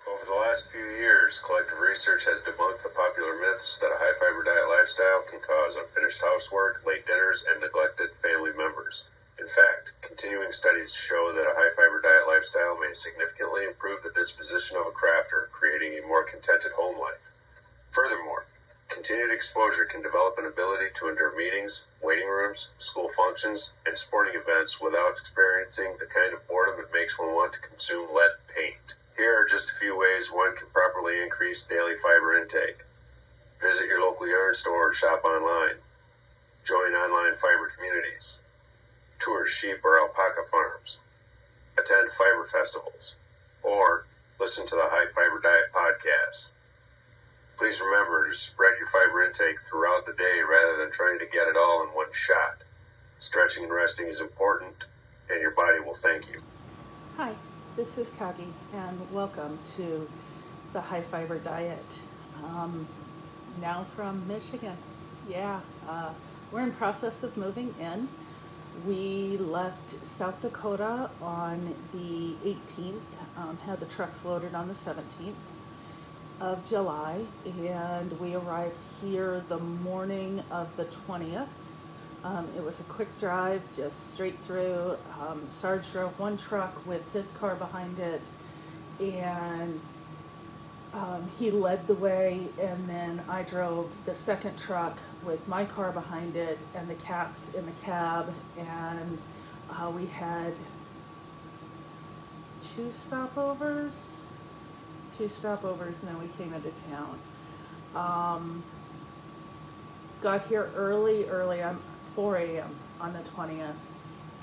Over the last few years, collective research has debunked the popular myths that a high-fiber diet lifestyle can cause unfinished housework, late dinners, and neglected family members. In fact, continuing studies show that a high-fiber diet lifestyle may significantly improve the disposition of a crafter, creating a more contented home life. Furthermore, continued exposure can develop an ability to endure meetings, waiting rooms, school functions, and sporting events without experiencing the kind of boredom that makes one want to consume lead paint. Here are just a few ways one can properly increase daily fiber intake. Visit your local yarn store or shop online. Join online fiber communities. Tour sheep or alpaca farms. Attend fiber festivals. Or listen to the High Fiber Diet podcast. Please remember to spread your fiber intake throughout the day rather than trying to get it all in one shot. Stretching and resting is important, and your body will thank you. Hi, this is Kagi, and welcome to the High Fiber Diet. Now from Michigan. We're in process of moving in. We left South Dakota on the 18th, had the trucks loaded on the 17th of July, and we arrived here the morning of the 20th. It was a quick drive, just straight through. Sarge drove one truck with his car behind it, and he led the way, and then I drove the second truck with my car behind it and the cats in the cab, and we had two stopovers, and then we came into town. Got here early, 4 a.m. on the 20th,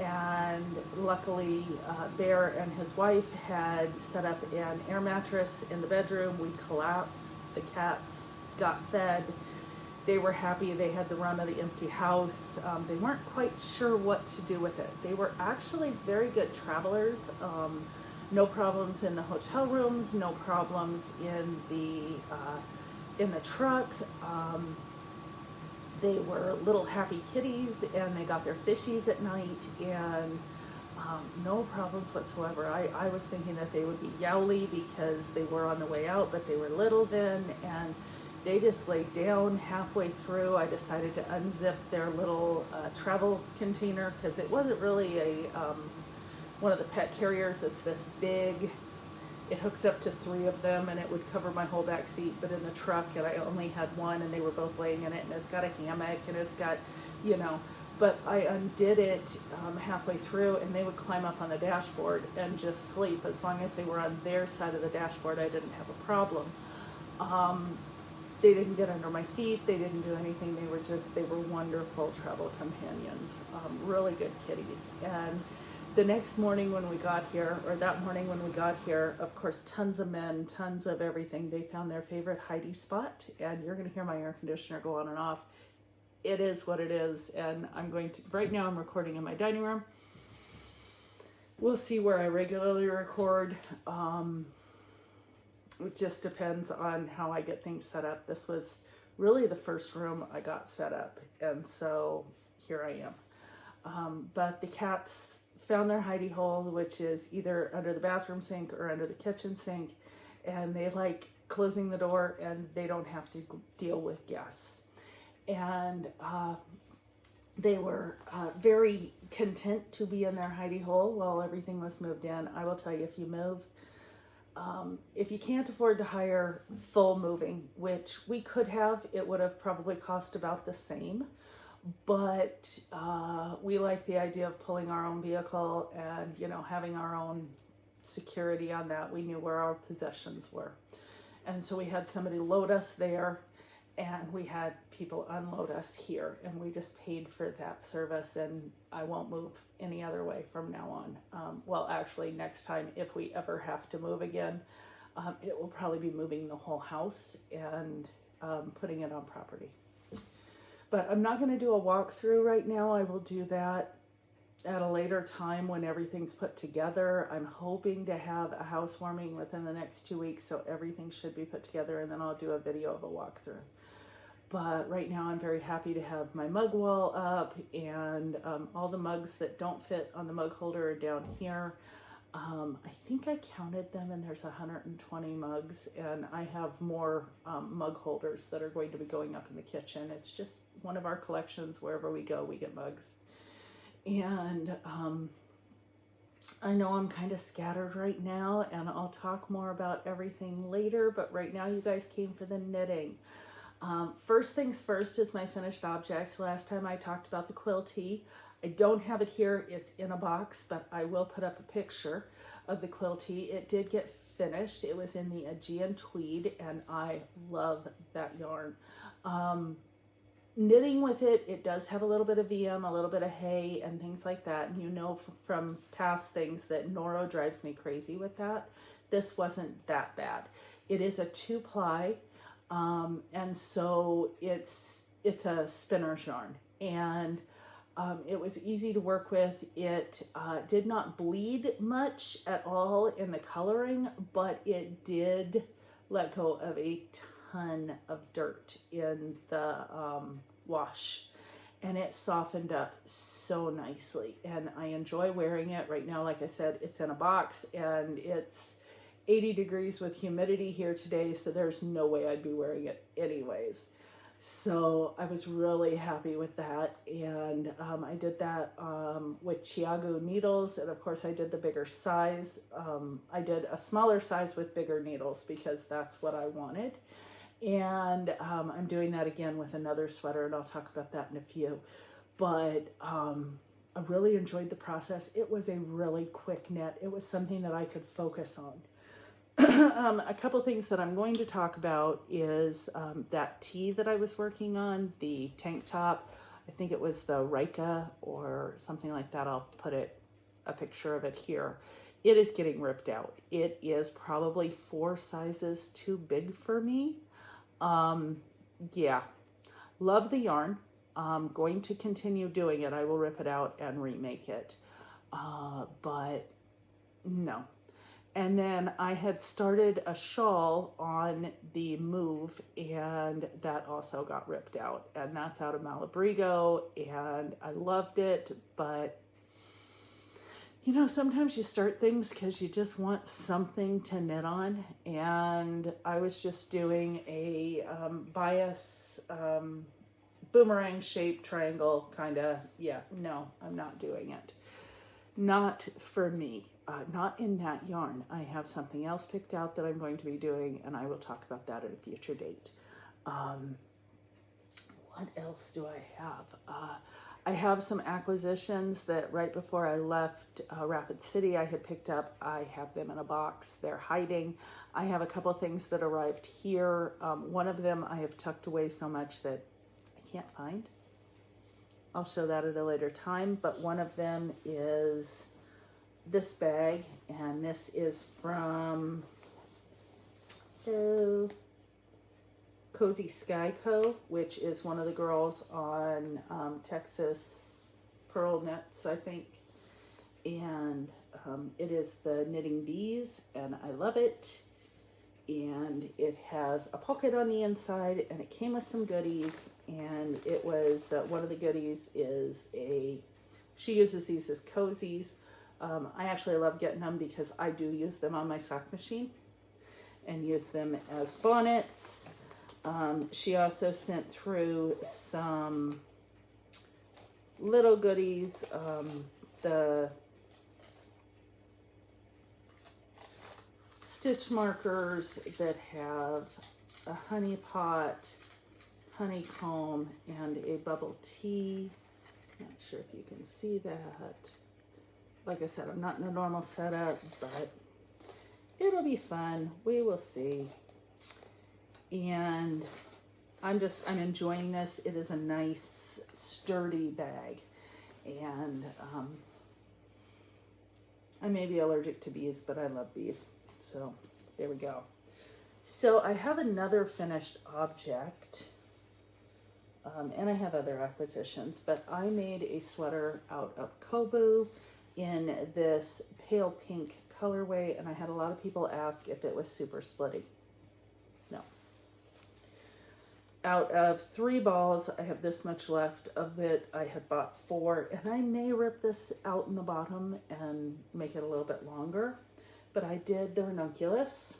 and luckily Bear and his wife had set up an air mattress in the bedroom. We collapsed, the cats got fed, they were happy, they had the run of the empty house. They weren't quite sure what to do with it. They were actually very good travelers. No problems in the hotel rooms, no problems in the truck. They were little happy kitties, and they got their fishies at night, and no problems whatsoever. I was thinking that they would be yowly because they were on the way out, but they were little then, and they just laid down halfway through. I decided to unzip their little travel container, because it wasn't really one of the pet carriers. It's this big, it hooks up to 3 of them, and it would cover my whole back seat, but in the truck, and I only had one, and they were both laying in it, and it's got a hammock, and it's got, but I undid it halfway through, and they would climb up on the dashboard and just sleep. As long as they were on their side of the dashboard, I didn't have a problem. They didn't get under my feet, they didn't do anything, they were wonderful travel companions, really good kitties. And the next morning when we got here, or that morning when we got here, of course, tons of men, tons of everything. They found their favorite hidey spot, and you're going to hear my air conditioner go on and off. It is what it is, and right now I'm recording in my dining room. We'll see where I regularly record. It just depends on how I get things set up. This was really the first room I got set up, and so here I am. But the cats found their hidey hole, which is either under the bathroom sink or under the kitchen sink, and they like closing the door, and they don't have to deal with guests. And they were very content to be in their hidey hole while everything was moved in. I will tell you, if you move, if you can't afford to hire full moving, which we could have, it would have probably cost about the same. But we like the idea of pulling our own vehicle and, having our own security on that. We knew where our possessions were. And so we had somebody load us there, and we had people unload us here, and we just paid for that service, and I won't move any other way from now on. Well, actually, next time, if we ever have to move again, it will probably be moving the whole house and putting it on property. But I'm not going to do a walkthrough right now. I will do that at a later time when everything's put together. I'm hoping to have a housewarming within the next 2 weeks, so everything should be put together, and then I'll do a video of a walkthrough. But right now I'm very happy to have my mug wall up, and all the mugs that don't fit on the mug holder are down here. I think I counted them, and there's 120 mugs, and I have more mug holders that are going to be going up in the kitchen. It's just one of our collections. Wherever we go, we get mugs. And I know I'm kind of scattered right now, and I'll talk more about everything later, but right now you guys came for the knitting. First things first is my finished objects. Last time I talked about the Quill Tee. I don't have it here, it's in a box, but I will put up a picture of the Quill Tee. It did get finished. It was in the Aegean tweed, and I love that yarn. Knitting with it, it does have a little bit of VM, a little bit of hay, and things like that. And you know from past things that Noro drives me crazy with that. This wasn't that bad. It is a 2-ply, and so it's a spinner's yarn. And it was easy to work with. It did not bleed much at all in the coloring, but it did let go of a ton of dirt in the wash, and it softened up so nicely, and I enjoy wearing it right now. Like I said, it's in a box, and it's 80 degrees with humidity here today, so there's no way I'd be wearing it anyways. So I was really happy with that, and I did that with Chiago needles, and of course I did the bigger size. I did a smaller size with bigger needles because that's what I wanted, and I'm doing that again with another sweater, and I'll talk about that in a few. But I really enjoyed the process. It was a really quick knit. It was something that I could focus on. A couple things that I'm going to talk about is that tee that I was working on, the tank top. I think it was the Rika or something like that. I'll put a picture of it here. It is getting ripped out. It is probably 4 sizes too big for me. Yeah, love the yarn. I'm going to continue doing it. I will rip it out and remake it. But no. And then I had started a shawl on the move, and that also got ripped out. And that's out of Malabrigo, and I loved it. But, you know, sometimes you start things because you just want something to knit on. And I was just doing a bias boomerang shaped triangle kind of. Yeah, no, I'm not doing it. Not for me. Not in that yarn. I have something else picked out that I'm going to be doing, and I will talk about that at a future date. What else do I have? I have some acquisitions that right before I left Rapid City I had picked up. I have them in a box. They're hiding. I have a couple things that arrived here. One of them I have tucked away so much that I can't find. I'll show that at a later time, but one of them is this bag, and this is from Cozy Sky Co., which is one of the girls on Texas Pearl Nets, I think, and it is the Knitting Bees, and I love it. And it has a pocket on the inside, and it came with some goodies, and it was one of the goodies is she uses these as cozies. I actually love getting them because I do use them on my sock machine and use them as bonnets. She also sent through some little goodies, the stitch markers that have a honey pot, honeycomb, and a bubble tea. Not sure if you can see that. Like I said, I'm not in a normal setup, but it'll be fun. We will see. And I'm enjoying this. It is a nice, sturdy bag. And I may be allergic to bees, but I love bees. So there we go. So I have another finished object. And I have other acquisitions, but I made a sweater out of Kobu in this pale pink colorway, and I had a lot of people ask if it was super splitty. No. out of 3 balls, I have this much left of it. I had bought 4, and I may rip this out in the bottom and make it a little bit longer, but I did the ranunculus.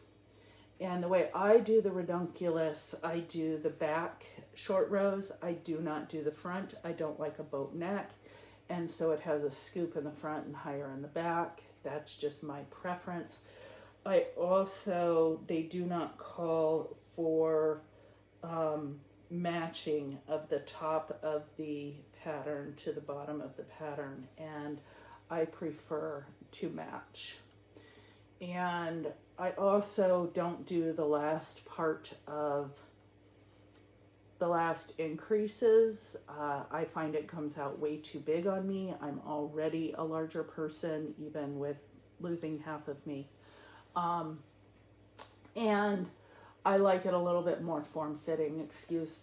And the way I do the ranunculus, I do the back short rows. I do not do the front. I don't like a boat neck, and so it has a scoop in the front and higher in the back. That's just my preference. I also, they do not call for matching of the top of the pattern to the bottom of the pattern, and I prefer to match. And I also don't do the last part of the last increases. I find it comes out way too big on me. I'm already a larger person, even with losing half of me. And I like it a little bit more form-fitting. Excuse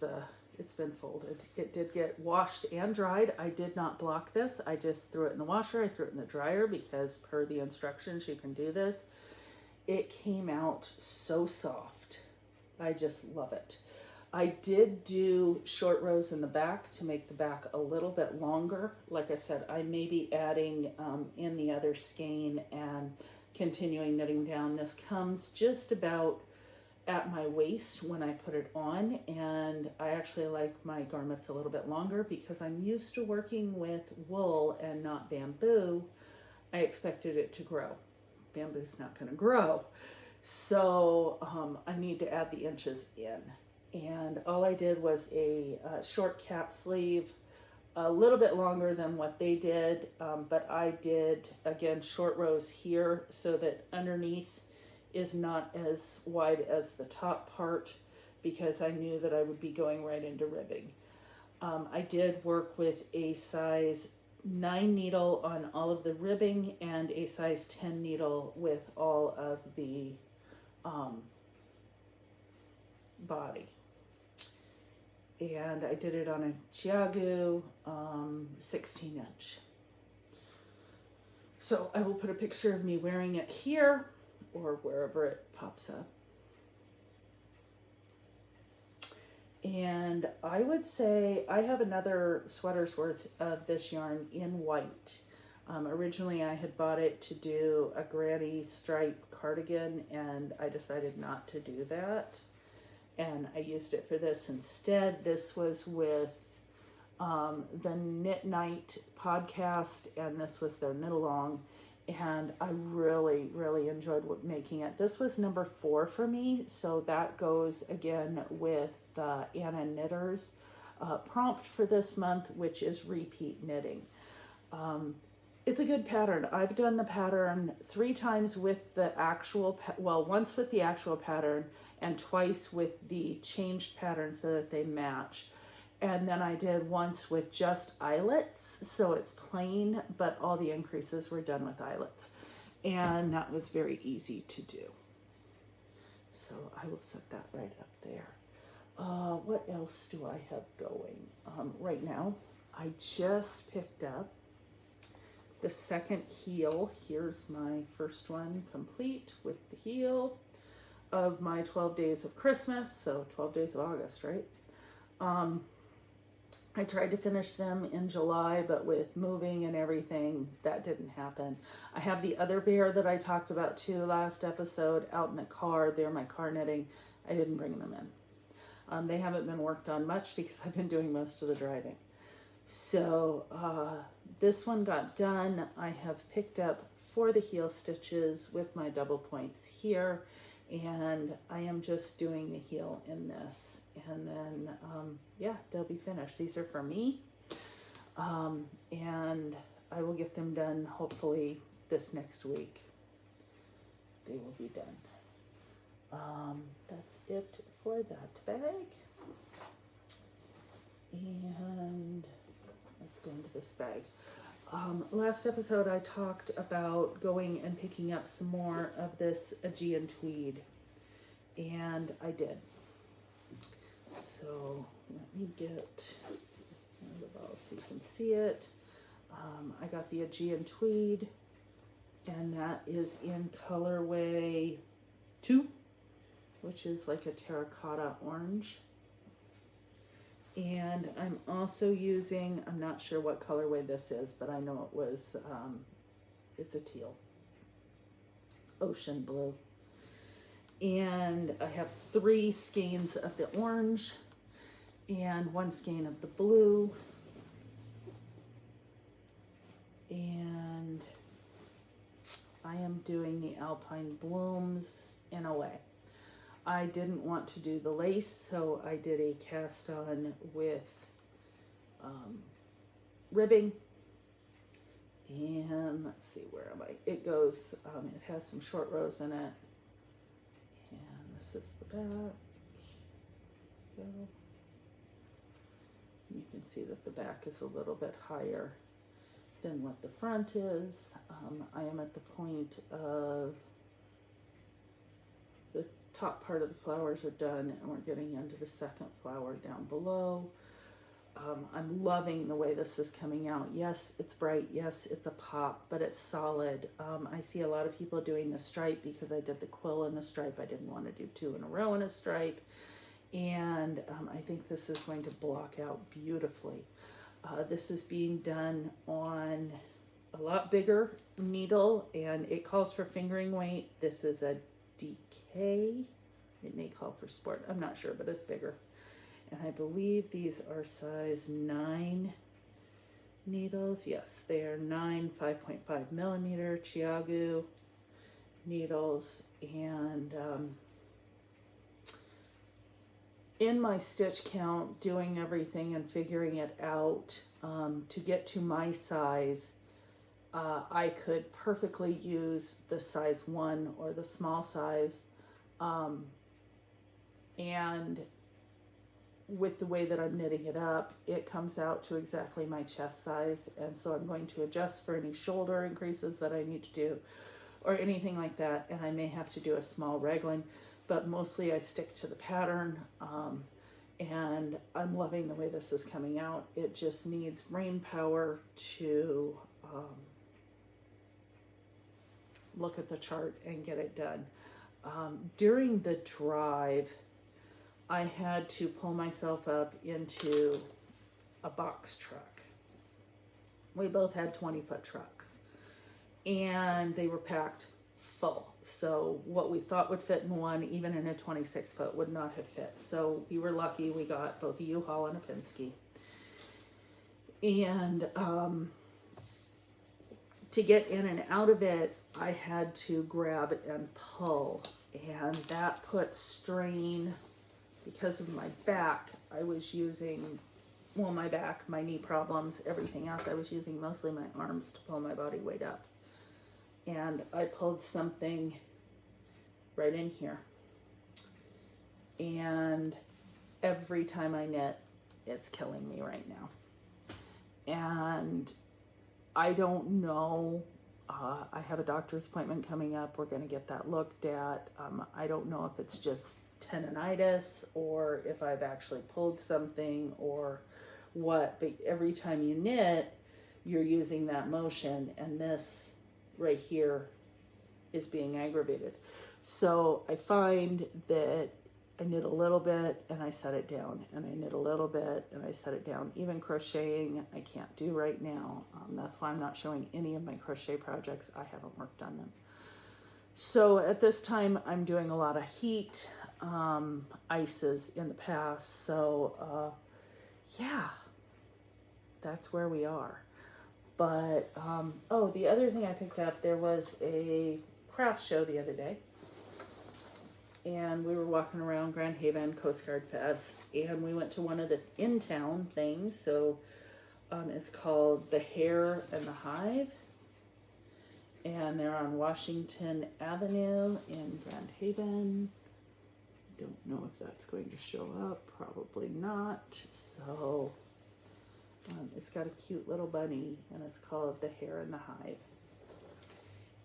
it's been folded. It did get washed and dried. I did not block this. I just threw it in the washer. I threw it in the dryer because per the instructions, you can do this. It came out so soft. I just love it. I did do short rows in the back to make the back a little bit longer. Like I said, I may be adding in the other skein and continuing knitting down. This comes just about at my waist when I put it on, and I actually like my garments a little bit longer because I'm used to working with wool and not bamboo. I expected it to grow. Bamboo's not going to grow, so I need to add the inches in. And all I did was a short cap sleeve, a little bit longer than what they did, but I did, again, short rows here so that underneath is not as wide as the top part because I knew that I would be going right into ribbing. I did work with a size 9 needle on all of the ribbing and a size 10 needle with all of the body. And I did it on a Chiagu 16 inch. So I will put a picture of me wearing it here or wherever it pops up. And I would say I have another sweater's worth of this yarn in white. Originally I had bought it to do a granny stripe cardigan, and I decided not to do that. And I used it for this instead. This was with the Knit Night podcast, and this was their knit along. And I really, really enjoyed making it. This was number 4 for me, so that goes again with Anna Knitter's prompt for this month, which is repeat knitting. It's a good pattern. I've done the pattern 3 times with the actual, once with the actual pattern and twice with the changed pattern so that they match. And then I did once with just eyelets, so it's plain, but all the increases were done with eyelets. And that was very easy to do. So I will set that right up there. What else do I have going? Right now, I just picked up the second heel. Here's my first one complete with the heel of my 12 days of Christmas, so 12 days of August, right? I tried to finish them in July, but with moving and everything, that didn't happen. I have the other bear that I talked about too last episode out in the car. They're my car knitting. I didn't bring them in. They haven't been worked on much because I've been doing most of the driving. So this one got done. I have picked up for the heel stitches with my double points here, and I am just doing the heel in this, and then yeah, they'll be finished. These are for me, and I will get them done hopefully this next week. They will be done. That's it for that bag, and let's go into this bag. Last episode I talked about going and picking up some more of this Aegean tweed, and I did. So let me get the ball so you can see it. I got the Aegean tweed, and that is in colorway 2, which is like a terracotta orange. And I'm also using, I'm not sure what colorway this is, but I know it was, it's a teal, ocean blue. And I have 3 skeins of the orange and 1 skein of the blue. And I am doing the Alpine blooms in a way. I didn't want to do the lace, so I did a cast on with ribbing. And let's see, where am I? It goes, it has some short rows in it. And this is the back. Go. You can see that the back is a little bit higher than what the front is. I am at the point of the top part of the flowers are done, and we're getting into the second flower down below. I'm loving the way this is coming out. Yes, it's bright. Yes, it's a pop, but it's solid. I see a lot of people doing the stripe because I did the quill in the stripe. I didn't want to do 2 in a row in a stripe. And I think this is going to block out beautifully. This is being done on a lot bigger needle, and it calls for fingering weight. This is a DK. It may call for sport. I'm not sure, but it's bigger. And I believe these are size 9 needles. Yes, they are 9 5.5 millimeter Chiagu needles. And in my stitch count, doing everything and figuring it out to get to my size, I could perfectly use the size 1 or the small size. And with the way that I'm knitting it up, it comes out to exactly my chest size. And so I'm going to adjust for any shoulder increases that I need to do or anything like that. And I may have to do a small raglan, but mostly I stick to the pattern. And I'm loving the way this is coming out. It just needs brain power to look at the chart and get it done. During the drive, I had to pull myself up into a box truck. We both had 20-foot trucks, and they were packed full. So what we thought would fit in one, even in a 26-foot, would not have fit. So we were lucky we got both a U-Haul and a Penske. And to get in and out of it, I had to grab and pull, and that put strain. Because of my back, I was using, well, my back, my knee problems, everything else, I was using mostly my arms to pull my body weight up. And I pulled something right in here. And every time I knit, it's killing me right now. And I don't know. I have a doctor's appointment coming up. We're going to get that looked at. I don't know if it's just tendonitis or if I've actually pulled something or what, but every time you knit, you're using that motion, and this right here is being aggravated. So I find that I knit a little bit and I set it down, and I knit a little bit and I set it down. Even crocheting I can't do right now. That's why I'm not showing any of my crochet projects. I haven't worked on them. So at this time I'm doing a lot of heat ices in the past. So yeah, that's where we are. But oh, the other thing I picked up, there was a craft show the other day, and we were walking around Grand Haven Coast Guard Fest, and we went to one of the in-town things. So it's called The Hare and the Hive, and they're on Washington Avenue in Grand Haven. Don't know if that's going to show up, probably not. So it's got a cute little bunny, and it's called The Hare and the Hive.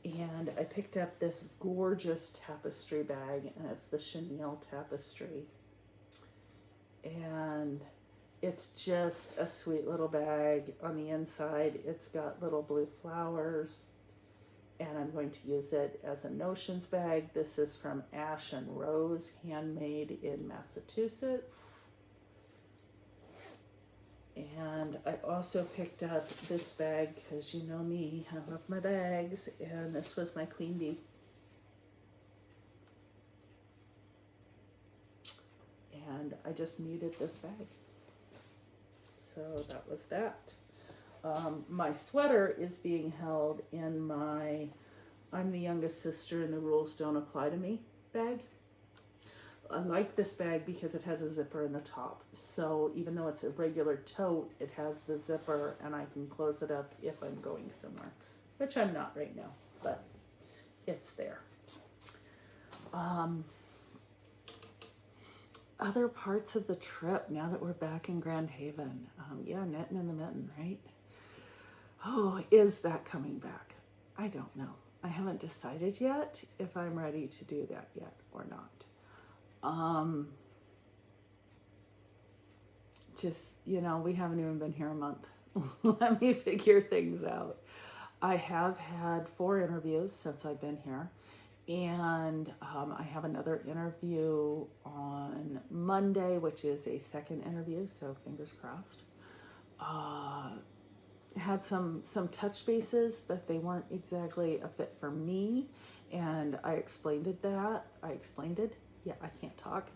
And I picked up this gorgeous tapestry bag, and it's the chenille tapestry. And it's just a sweet little bag. On the inside, it's got little blue flowers, and I'm going to use it as a notions bag. This is from Ash and Rose, handmade in Massachusetts. And I also picked up this bag because you know me, I love my bags, and this was my Queen Bee. And I just needed this bag. So that was that. My sweater is being held in my I'm the youngest sister and the rules don't apply to me bag. I like this bag because it has a zipper in the top. So even though it's a regular tote, it has the zipper and I can close it up if I'm going somewhere, which I'm not right now, but it's there. Other parts of the trip now that we're back in Grand Haven. Yeah, Knittin in the Mitten, right? Oh, is that coming back? I don't know. I haven't decided yet if I'm ready to do that yet or not. Just, you know, we haven't even been here a month. Let me figure things out. I have had 4 interviews since I've been here. And I have another interview on Monday, which is a second interview, so fingers crossed. Had some touch bases, but they weren't exactly a fit for me, and I explained it. Yeah, I can't talk.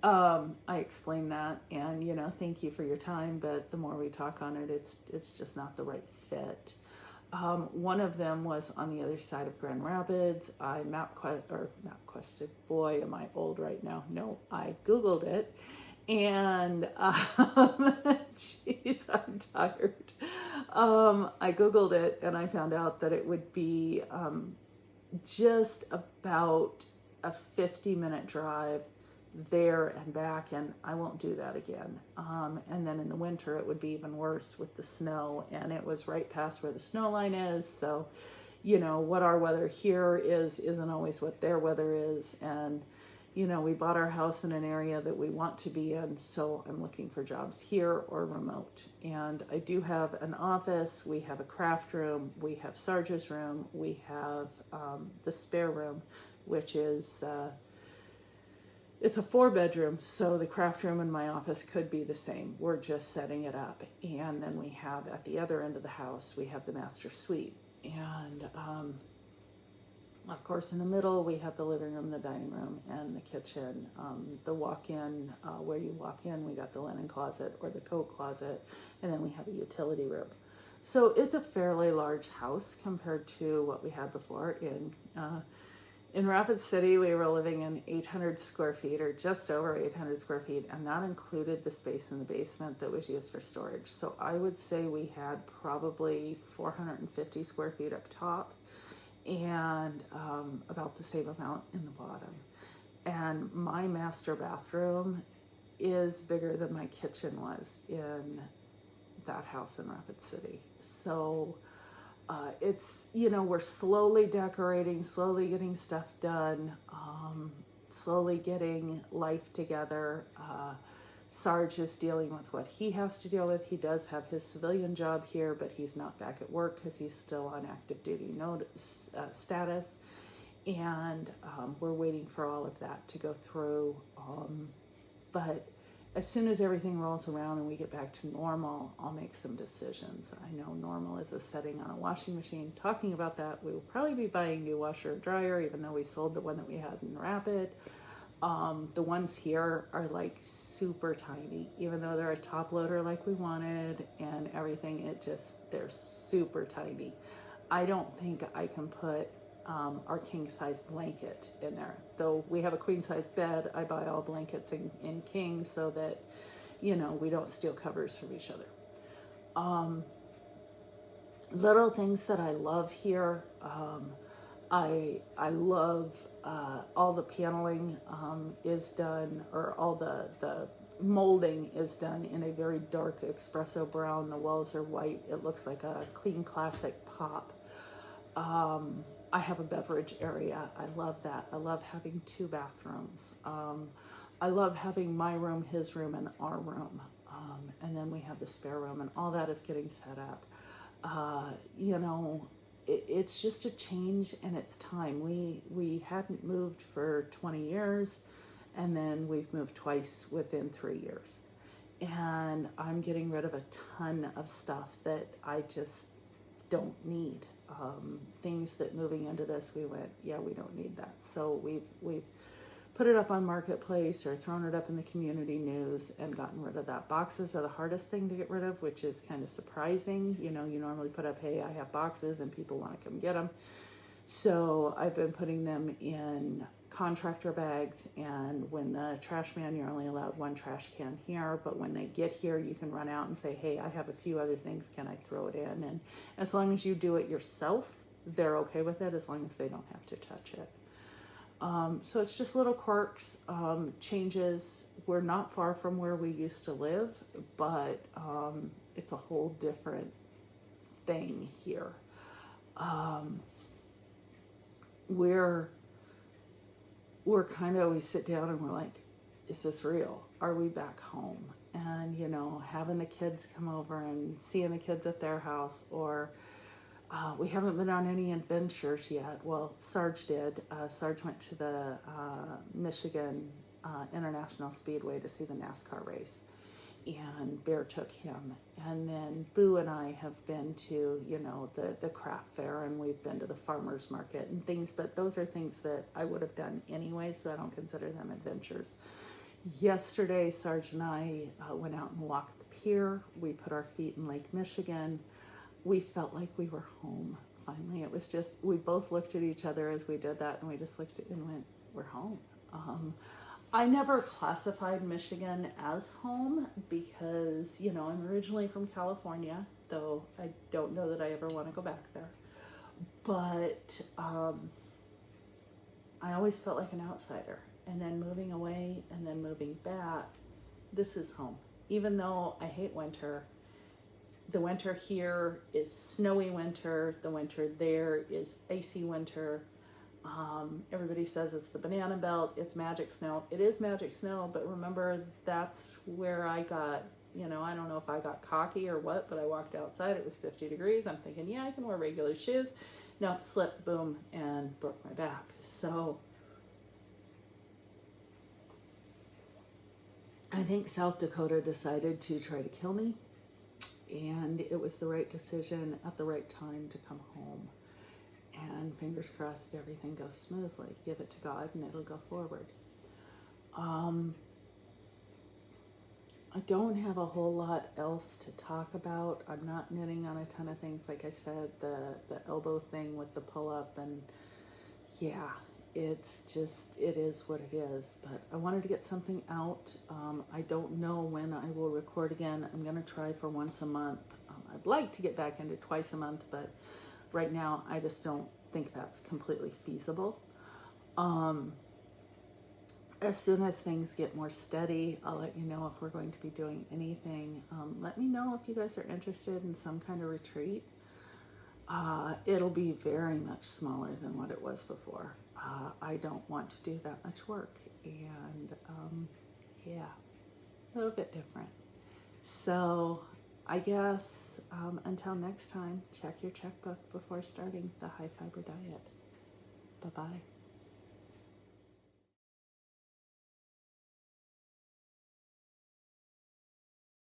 I explained that, and you know, thank you for your time, but the more we talk on it, it's just not the right fit. One of them was on the other side of Grand Rapids. I map quested. Boy, am I old right now. No, I Googled it. And, geez, I'm tired. I Googled it and I found out that it would be just about a 50-minute drive there and back, and I won't do that again. And then in the winter it would be even worse with the snow, and it was right past where the snow line is, so you know what our weather here isn't always what their weather is. And you know, we bought our house in an area that we want to be in, so I'm looking for jobs here or remote. And I do have an office, we have a craft room, we have Sarge's room, we have the spare room, which is it's a 4-bedroom, so the craft room and my office could be the same. We're just setting it up. And then we have, at the other end of the house, we have the master suite. And of course, in the middle, we have the living room, the dining room, and the kitchen. The walk-in, where you walk in, we got the linen closet or the coat closet, and then we have a utility room. So it's a fairly large house compared to what we had before. In Rapid City, we were living in 800 square feet, or just over 800 square feet, and that included the space in the basement that was used for storage. So I would say we had probably 450 square feet up top, and about the same amount in the bottom. And my master bathroom is bigger than my kitchen was in that house in Rapid City. So it's, you know, we're slowly decorating, slowly getting stuff done, slowly getting life together. Sarge is dealing with what he has to deal with. He does have his civilian job here, but he's not back at work because he's still on active duty status. And we're waiting for all of that to go through. But as soon as everything rolls around and we get back to normal, I'll make some decisions. I know normal is a setting on a washing machine. Talking about that, we will probably be buying a new washer and dryer, even though we sold the one that we had in Rapid. The ones here are like super tiny, even though they're a top loader like we wanted and everything, they're super tiny. I don't think I can put our king size blanket in there. Though we have a queen size bed, I buy all blankets in king so that, you know, we don't steal covers from each other. Little things that I love here. I love all the paneling is done, or all the molding is done in a very dark espresso brown. The walls are white. It looks like a clean classic pop. I have a beverage area. I love that. I love having 2 bathrooms. I love having my room, his room, and our room. And then we have the spare room, and all that is getting set up. You know, it's just a change, and it's time. We hadn't moved for 20 years, and then we've moved twice within 3 years. And I'm getting rid of a ton of stuff that I just don't need. Things that moving into this, we went, yeah, we don't need that. So we've put it up on Marketplace or thrown it up in the community news and gotten rid of that. Boxes are the hardest thing to get rid of, which is kind of surprising. You know, you normally put up, hey, I have boxes and people want to come get them. So I've been putting them in contractor bags, and when the trash man, you're only allowed one trash can here, but when they get here, you can run out and say, hey, I have a few other things, can I throw it in? And as long as you do it yourself, they're okay with it, as long as they don't have to touch it. So it's just little quirks, changes. We're not far from where we used to live, but it's a whole different thing here. We're kind of, we sit down and we're like, is this real? Are we back home? And, you know, having the kids come over and seeing the kids at their house, or we haven't been on any adventures yet. Well, Sarge did. Sarge went to the Michigan International Speedway to see the NASCAR race, and Bear took him. And then Boo and I have been to, you know, the craft fair, and we've been to the farmer's market and things, but those are things that I would have done anyway, so I don't consider them adventures. Yesterday, Sarge and I went out and walked the pier. We put our feet in Lake Michigan. We felt like we were home, finally. It was just, we both looked at each other as we did that, and we just looked at and went, we're home. I never classified Michigan as home because, you know, I'm originally from California, though I don't know that I ever want to go back there. But I always felt like an outsider. And then moving away and then moving back, this is home. Even though I hate winter, the winter here is snowy winter. The winter there is icy winter. Everybody says it's the banana belt, it's magic snow. It is magic snow, but remember, that's where I got, you know, I don't know if I got cocky or what, but I walked outside, it was 50 degrees. I'm thinking, yeah, I can wear regular shoes. Nope, slip, boom, and broke my back. So I think South Dakota decided to try to kill me, and it was the right decision at the right time to come home. And fingers crossed everything goes smoothly. Give it to God and it'll go forward. I don't have a whole lot else to talk about. I'm not knitting on a ton of things. Like I said, the elbow thing with the pull-up, and yeah, it's just, it is what it is. But I wanted to get something out. I don't know when I will record again. I'm going to try for once a month. I'd like to get back into twice a month, but right now, I just don't think that's completely feasible. As soon as things get more steady, I'll let you know if we're going to be doing anything. Let me know if you guys are interested in some kind of retreat. It'll be very much smaller than what it was before. I don't want to do that much work, and yeah, a little bit different. So I guess until next time, check your checkbook before starting the high fiber diet. Bye-bye.